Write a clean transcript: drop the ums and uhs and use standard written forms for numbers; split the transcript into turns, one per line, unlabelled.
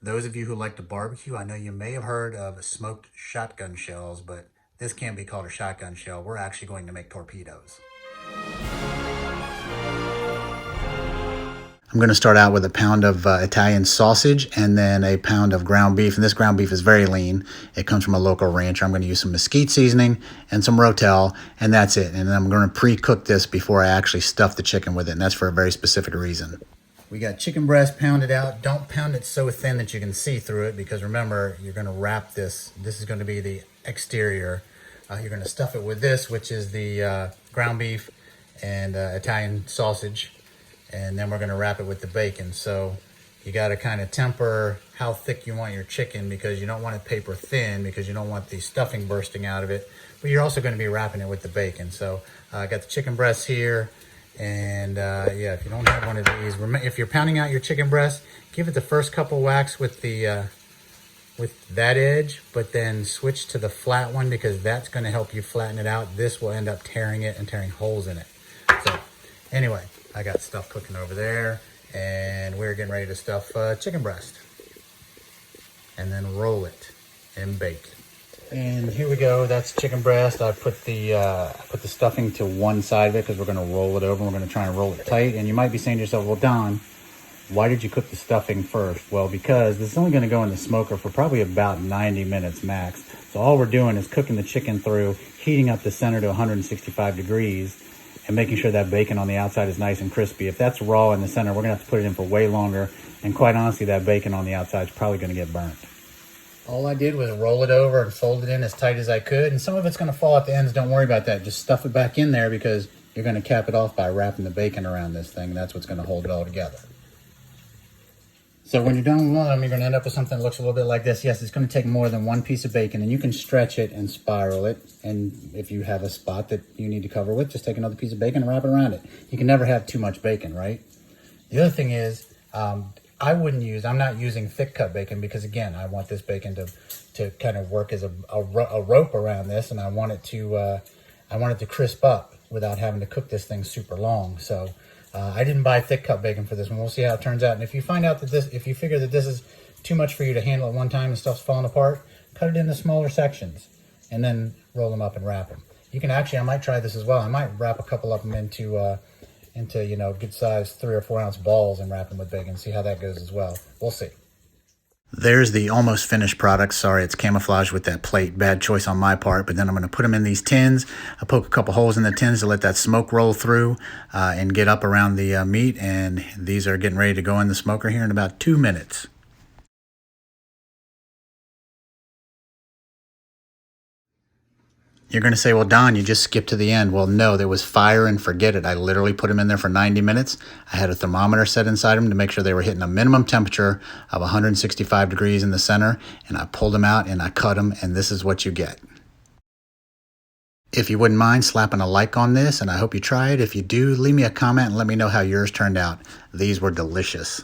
Those of you who like to barbecue, I know you may have heard of smoked shotgun shells, but this can't be called a shotgun shell. We're actually going to make torpedoes. I'm going to start out with a pound of Italian sausage and then a pound of ground beef. And this ground beef is very lean. It comes from a local rancher. I'm going to use some mesquite seasoning and some Rotel, and that's it. And I'm going to pre-cook this before I actually stuff the chicken with it, and that's for a very specific reason. We got chicken breast pounded out. Don't pound it so thin that you can see through it, because remember, you're going to wrap this. This is going to be the exterior. You're going to stuff it with this, which is the ground beef and Italian sausage. And then we're going to wrap it with the bacon. So you got to kind of temper how thick you want your chicken, because you don't want it paper thin, because you don't want the stuffing bursting out of it. But you're also going to be wrapping it with the bacon. So I got the chicken breasts here. And yeah, if you don't have one of these, if you're pounding out your chicken breast, give it the first couple whacks with the with that edge, but then switch to the flat one, because that's going to help you flatten it out. This will end up tearing it and tearing holes in it. So anyway, I got stuff cooking over there, and we're getting ready to stuff chicken breast, and then roll it and bake. And here we go. That's chicken breast. I put the stuffing to one side of it, because we're going to roll it over. And we're going to try and roll it tight. And you might be saying to yourself, well, Don, why did you cook the stuffing first? Well, because this is only going to go in the smoker for probably about 90 minutes max. So all we're doing is cooking the chicken through, heating up the center to 165 degrees, and making sure that bacon on the outside is nice and crispy. If that's raw in the center, we're going to have to put it in for way longer. And quite honestly, that bacon on the outside is probably going to get burnt. All I did was roll it over and fold it in as tight as I could. And some of it's going to fall at the ends. Don't worry about that. Just stuff it back in there, because you're going to cap it off by wrapping the bacon around this thing. That's what's going to hold it all together. So when you're done with one of them, you're going to end up with something that looks a little bit like this. Yes, it's going to take more than one piece of bacon, and you can stretch it and spiral it. And if you have a spot that you need to cover with, just take another piece of bacon and wrap it around it. You can never have too much bacon, right? The other thing is, I'm not using thick cut bacon, because again, I want this bacon to kind of work as a rope around this, and I want it to crisp up without having to cook this thing super long. So I didn't buy thick cut bacon for this one. We'll see how it turns out. And if you find out that if you figure that this is too much for you to handle at one time and stuff's falling apart, cut it into smaller sections and then roll them up and wrap them. You can actually, I might try this as well. I might wrap a couple of them into good sized 3 or 4 ounce balls and wrap them with bacon. See how that goes as well. We'll see. There's the almost finished product. Sorry, it's camouflaged with that plate. Bad choice on my part. But then I'm going to put them in these tins. I poke a couple holes in the tins to let that smoke roll through and get up around the meat. And these are getting ready to go in the smoker here in about 2 minutes. You're going to say, well, Don, you just skipped to the end. Well, no, there was fire and forget it. I literally put them in there for 90 minutes. I had a thermometer set inside them to make sure they were hitting a minimum temperature of 165 degrees in the center. And I pulled them out and I cut them, and this is what you get. If you wouldn't mind slapping a like on this, and I hope you try it. If you do, leave me a comment and let me know how yours turned out. These were delicious.